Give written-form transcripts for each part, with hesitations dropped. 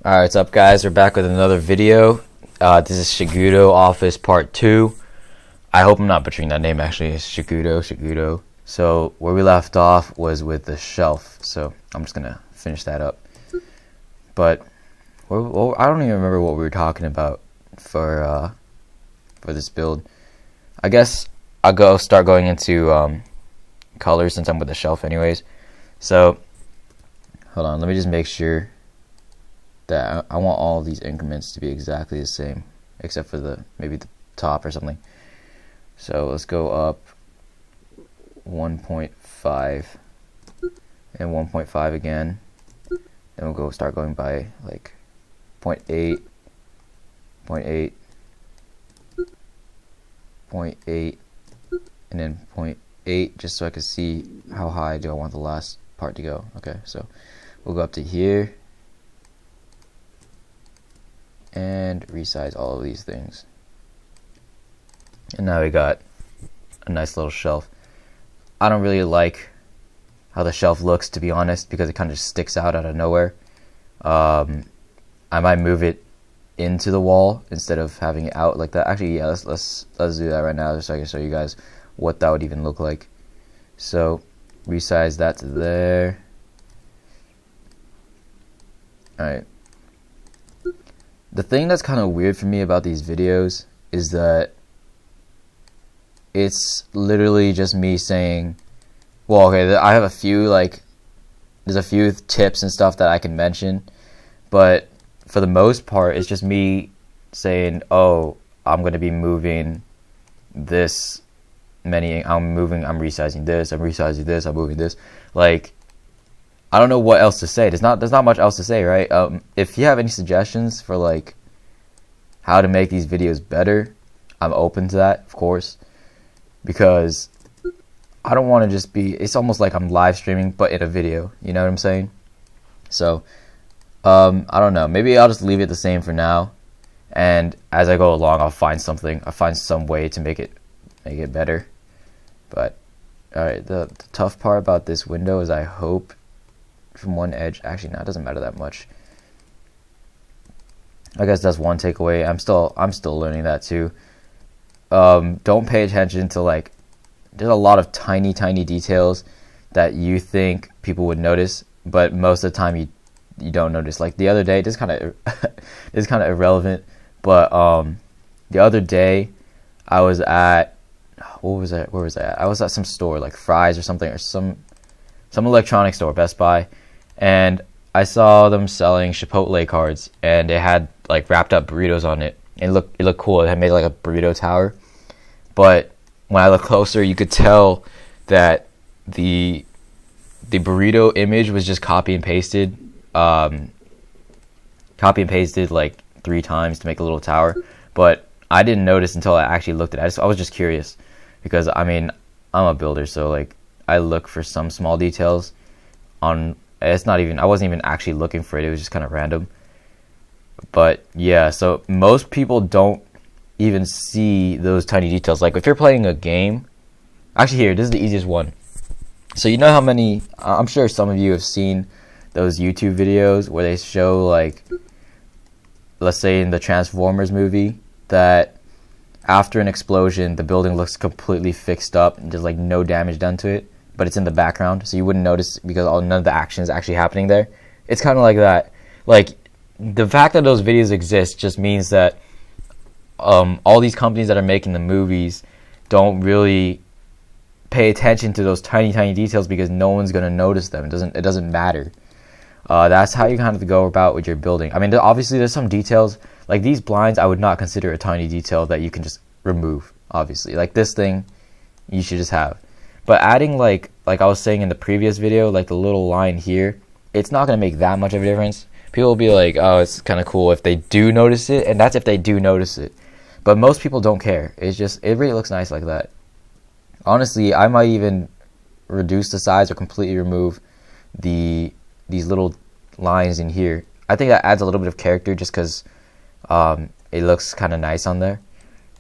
Alright, what's up guys? We're back with another video. This is Shiguto Office Part 2. I hope I'm not butchering that name actually. It's Shiguto. So where we left off was with the shelf. So I'm just gonna finish that up. But I don't even remember what we were talking about for this build. I guess I'll start going into colors since I'm with the shelf anyways. So hold on, let me just make sure that I want all of these increments to be exactly the same, except for maybe the top or something. So let's go up 1.5 and 1.5 again. Then we'll start going by like 0.8, 0.8, 0.8, and then 0.8, just so I can see how high do I want the last part to go. Okay, so we'll go up to here and resize all of these things. And now we got a nice little shelf. I don't really like how the shelf looks, to be honest, because it kind of just sticks out of nowhere. I might move it into the wall instead of having it out like that. Actually, yeah, let's do that right now, just so I can show you guys what that would even look like. So resize that to there. Alright. The thing that's kind of weird for me about these videos is that it's literally just me saying, well, okay, I have a few, there's a few tips and stuff that I can mention, but for the most part, it's just me saying, oh, I'm going to be moving this many, I'm resizing this, I'm resizing this, I'm moving this. Like, I don't know what else to say. There's not much else to say, right? If you have any suggestions for like how to make these videos better, I'm open to that, of course, because I don't want to just be. It's almost like I'm live streaming, but in a video. You know what I'm saying? So, I don't know. Maybe I'll just leave it the same for now, and as I go along, I'll find some way to make it better. But all right, the tough part about this window is I hope from one edge, actually no, it doesn't matter that much. I guess that's one takeaway. I'm still learning that too. Don't pay attention to there's a lot of tiny details that you think people would notice, but most of the time you don't notice. Like the other day, this kind of is kind of irrelevant, but the other day I was at where was I at? I was at some store like Fry's or something, or some electronics store, Best Buy, and I saw them selling Chipotle cards, and they had like wrapped up burritos on it. It looked cool. It had made like a burrito tower, but when I looked closer, you could tell that the burrito image was just copy and pasted like 3 times to make a little tower. But I didn't notice until I actually looked at it. I was just curious, because I mean, I'm a builder, so like I look for some small details on. I wasn't even actually looking for it. It was just kind of random. But yeah, so most people don't even see those tiny details. Like if you're playing a game, actually here, this is the easiest one. So you know how many, I'm sure some of you have seen those YouTube videos where they show like, let's say in the Transformers movie, that after an explosion, the building looks completely fixed up and there's like no damage done to it, but it's in the background, so you wouldn't notice because none of the action is actually happening there. It's kind of like that. Like, the fact that those videos exist just means that all these companies that are making the movies don't really pay attention to those tiny details because no one's going to notice them. It doesn't matter. That's how you kind of go about with your building. I mean, obviously there's some details, like these blinds I would not consider a tiny detail that you can just remove, obviously. Like this thing, you should just have. But adding like I was saying in the previous video, like the little line here, it's not going to make that much of a difference. People will be like, oh, it's kind of cool if they do notice it, and that's if they do notice it. But most people don't care. It really looks nice like that. Honestly, I might even reduce the size or completely remove these little lines in here. I think that adds a little bit of character just because it looks kind of nice on there,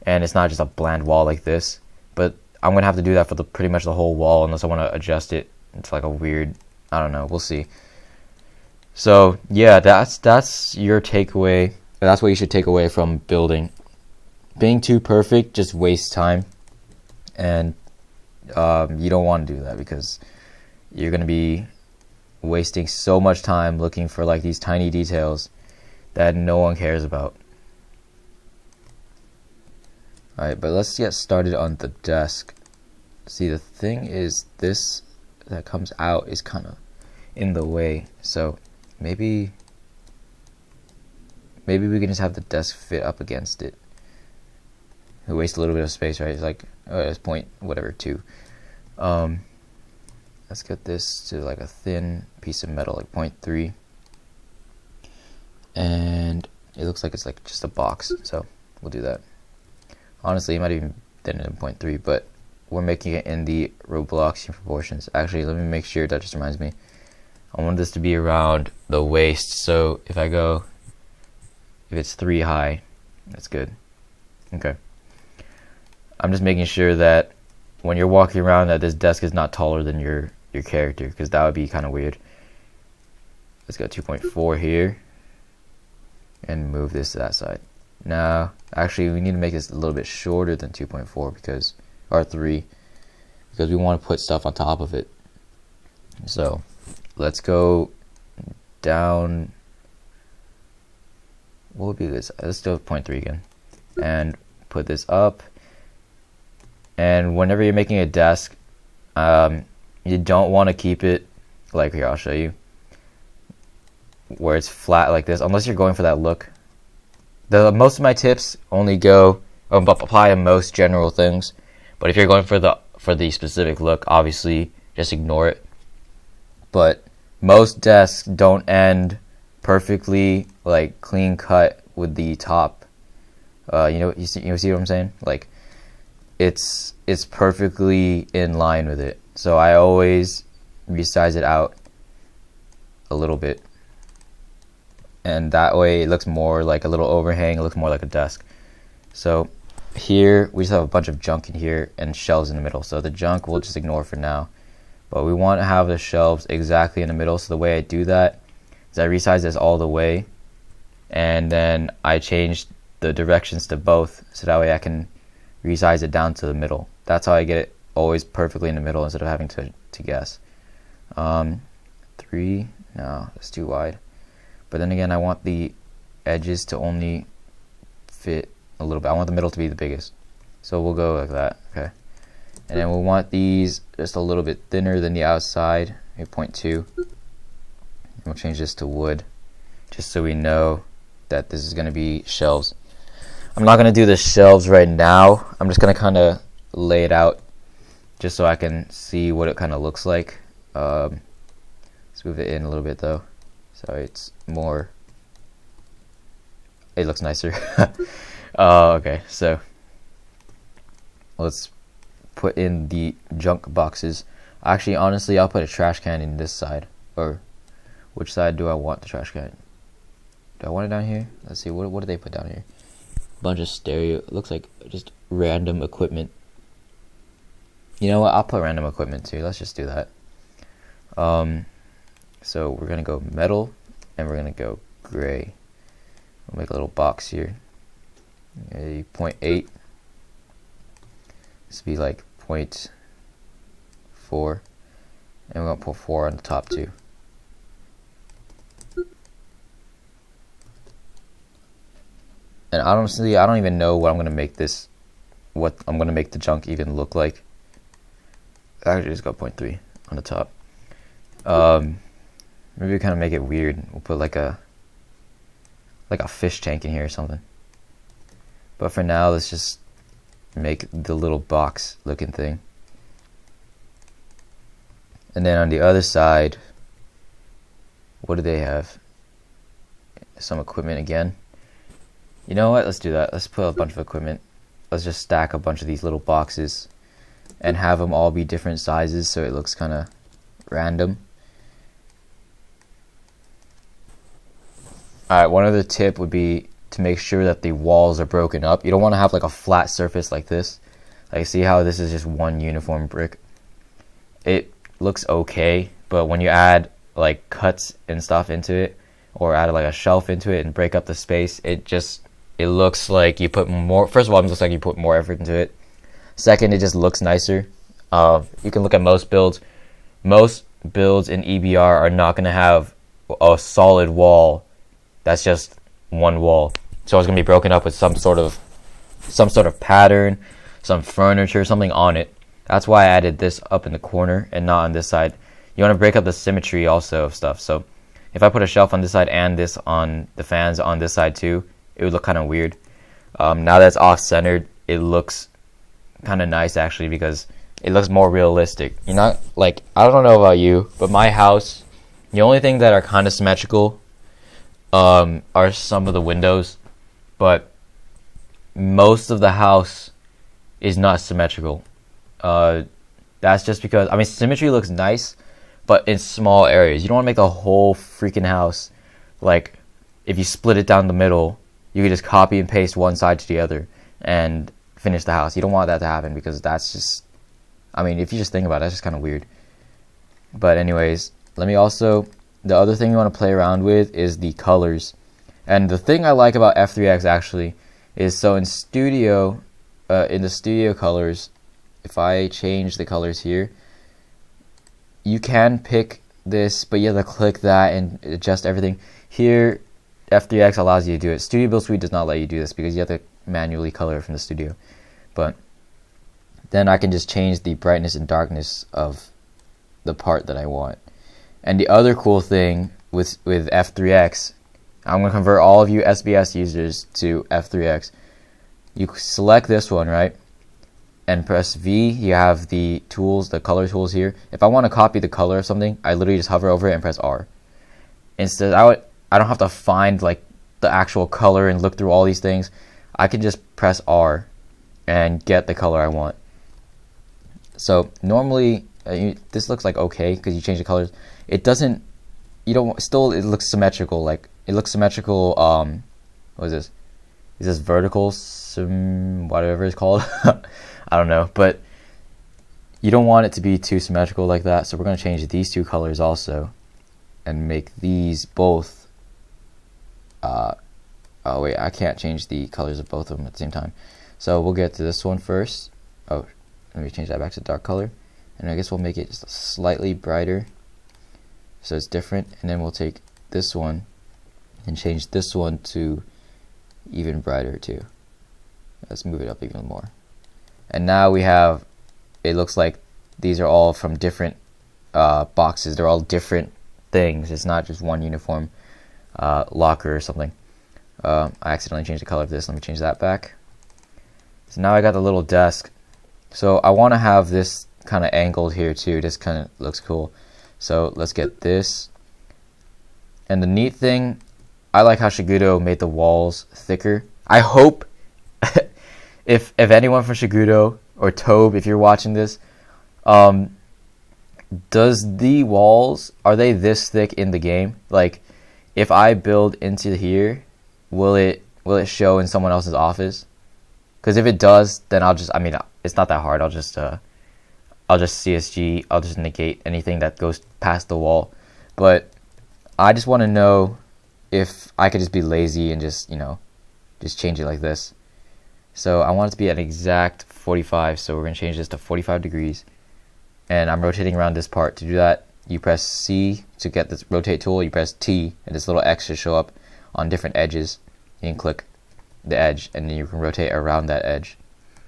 and it's not just a bland wall like this. But I'm gonna have to do that for pretty much the whole wall unless I want to adjust it into like a weird, I don't know, we'll see. So yeah, that's your takeaway. That's what you should take away from building. Being too perfect just wastes time, and you don't want to do that because you're gonna be wasting so much time looking for like these tiny details that no one cares about. Alright, but let's get started on the desk. See, the thing is, this that comes out is kind of in the way, so maybe we can just have the desk fit up against it. We waste a little bit of space, right? It's like, it's point whatever 2. Let's get this to like a thin piece of metal, like 0.3, and it looks like it's like just a box, so we'll do that. Honestly, it might even thin it in 0.3, but we're making it in the Robloxian proportions. Actually, let me make sure. That just reminds me, I want this to be around the waist, so if it's 3 high, that's good. Okay, I'm just making sure that when you're walking around that this desk is not taller than your character, because that would be kind of weird. Let's go 2.4 here and move this to that side. Now, actually, we need to make this a little bit shorter than 2.4 or 3, because we want to put stuff on top of it. So let's go down. What would be this? Let's do 0.3 again and put this up. And whenever you're making a desk, you don't want to keep it like here. I'll show you where it's flat like this, unless you're going for that look. Most of my tips only apply to most general things, but if you're going for the specific look, obviously just ignore it. But most desks don't end perfectly like clean cut with the top. You see what I'm saying? Like it's perfectly in line with it. So I always resize it out a little bit, and that way it looks more like a little overhang. It looks more like a desk. So here we just have a bunch of junk in here and shelves in the middle. So the junk we'll just ignore for now, but we want to have the shelves exactly in the middle. So the way I do that is I resize this all the way, and then I change the directions to both, so that way I can resize it down to the middle. That's how I get it always perfectly in the middle instead of having to guess. 3, no, that's too wide. But then again, I want the edges to only fit a little bit. I want the middle to be the biggest, so we'll go like that. Okay, and then we'll want these just a little bit thinner than the outside, maybe 0.2. We'll change this to wood, just so we know that this is going to be shelves. I'm not going to do the shelves right now. I'm just going to kind of lay it out just so I can see what it kind of looks like. Let's move it in a little bit though, so it's more, it looks nicer. Okay, so let's put in the junk boxes. Actually, honestly, I'll put a trash can in this side. Or which side do I want the trash can? Do I want it down here? Let's see, what do they put down here? Bunch of stereo. It looks like just random equipment. You know what? I'll put random equipment too. Let's just do that. So we're gonna go metal, and we're gonna go gray. We'll make a little box here. A 0.8. This will be like 0.4, and we're gonna put 4 on the top too. And honestly, I don't even know what I'm gonna make the junk even look like. Actually, just go 0.3 on the top. Maybe we kind of make it weird. We'll put like a fish tank in here or something. But for now, let's just make the little box looking thing. And then on the other side, what do they have? Some equipment again. You know what? Let's do that. Let's put a bunch of equipment. Let's just stack a bunch of these little boxes and have them all be different sizes, so it looks kind of random. Alright, one other tip would be to make sure that the walls are broken up. You don't want to have like a flat surface like this. Like, see how this is just one uniform brick? It looks okay, but when you add like cuts and stuff into it, or added like a shelf into it and break up the space, it looks like you put more. First of all, it looks like you put more effort into it. Second, it just looks nicer. You can look at most builds. Most builds in EBR are not going to have a solid wall that's just one wall. So it's going to be broken up with some sort of pattern, some furniture, something on it. That's why I added this up in the corner and not on this side. You want to break up the symmetry also of stuff. So if I put a shelf on this side and this on the fans on this side too, it would look kind of weird. Now that it's off-centered, it looks kind of nice actually, because it looks more realistic. You're not like, I don't know about you, but my house, the only thing that are kind of symmetrical are some of the windows, but most of the house is not symmetrical. That's just because, I mean, symmetry looks nice, but in small areas. You don't want to make the whole freaking house, like, if you split it down the middle, you can just copy and paste one side to the other and finish the house. You don't want that to happen, because that's just, I mean, if you just think about it, that's just kind of weird. But anyways, the other thing you want to play around with is the colors. And the thing I like about F3X actually is, so in the studio colors, if I change the colors here, you can pick this, but you have to click that and adjust everything. Here, F3X allows you to do it. Studio Build Suite does not let you do this, because you have to manually color it from the studio. But then I can just change the brightness and darkness of the part that I want. And the other cool thing with F3X, I'm going to convert all of you SBS users to F3X. You select this one, right? And press V. You have the tools, the color tools here. If I want to copy the color of something, I literally just hover over it and press R. Instead, I don't have to find like the actual color and look through all these things. I can just press R and get the color I want. So normally this looks like okay, because you change the colors. It doesn't. You don't. Still, it looks symmetrical. Like it looks symmetrical. What is this? Is this vertical? Whatever it's called. I don't know, but you don't want it to be too symmetrical like that. So we're going to change these two colors also, and make these both. Oh wait, I can't change the colors of both of them at the same time. So we'll get to this one first. Oh, let me change that back to dark color, and I guess we'll make it just slightly brighter, so it's different. And then we'll take this one and change this one to even brighter too. Let's move it up even more. And now we have, it looks like these are all from different boxes. They're all different things. It's not just one uniform locker or something. I accidentally changed the color of this. Let me change that back. So now I got the little desk. So I want to have this kind of angled here too. This kind of looks cool. So let's get this. And the neat thing, I like how Shiguto made the walls thicker. I hope if anyone from Shiguto or Tobe, if you're watching this, does the walls, are they this thick in the game? Like, if I build into here, will it show in someone else's office? Because if it does, then I'll just, I mean, it's not that hard. I'll just CSG. I'll just negate anything that goes past the wall. But I just want to know if I could just be lazy and just, you know, just change it like this. So I want it to be at an exact 45. So we're going to change this to 45 degrees. And I'm rotating around this part. To do that, you press C to get this rotate tool. You press T, and this little X should show up on different edges. You can click the edge, and then you can rotate around that edge.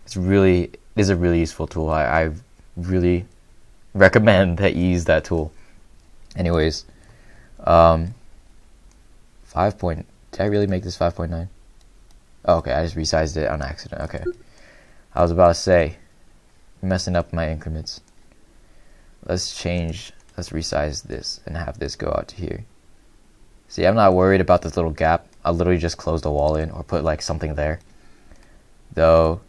It is a really useful tool. I really recommend that you use that tool. Anyways, 5 point. Did I really make this 5.9? Oh, okay, I just resized it on accident. Okay, I was about to say, messing up my increments. Let's resize this and have this go out to here. See, I'm not worried about this little gap. I'll literally just close the wall in or put like something there. Though,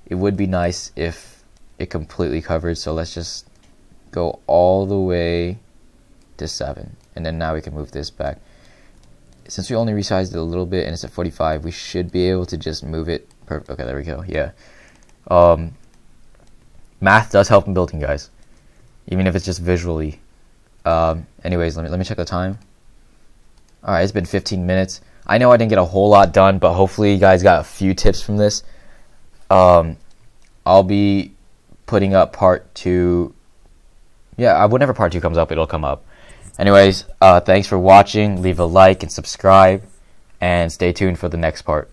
it would be nice if it completely covered. So let's just go all the way to 7. And then now we can move this back. Since we only resized it a little bit and it's at 45, we should be able to just move it. Perfect. Okay, there we go. Yeah. Math does help in building, guys. Even if it's just visually. Anyways, let me check the time. All right, it's been 15 minutes. I know I didn't get a whole lot done, but hopefully you guys got a few tips from this. I'll be putting up part 2. Yeah, whenever part 2 comes up, it'll come up. Anyways, thanks for watching. Leave a like and subscribe, and stay tuned for the next part.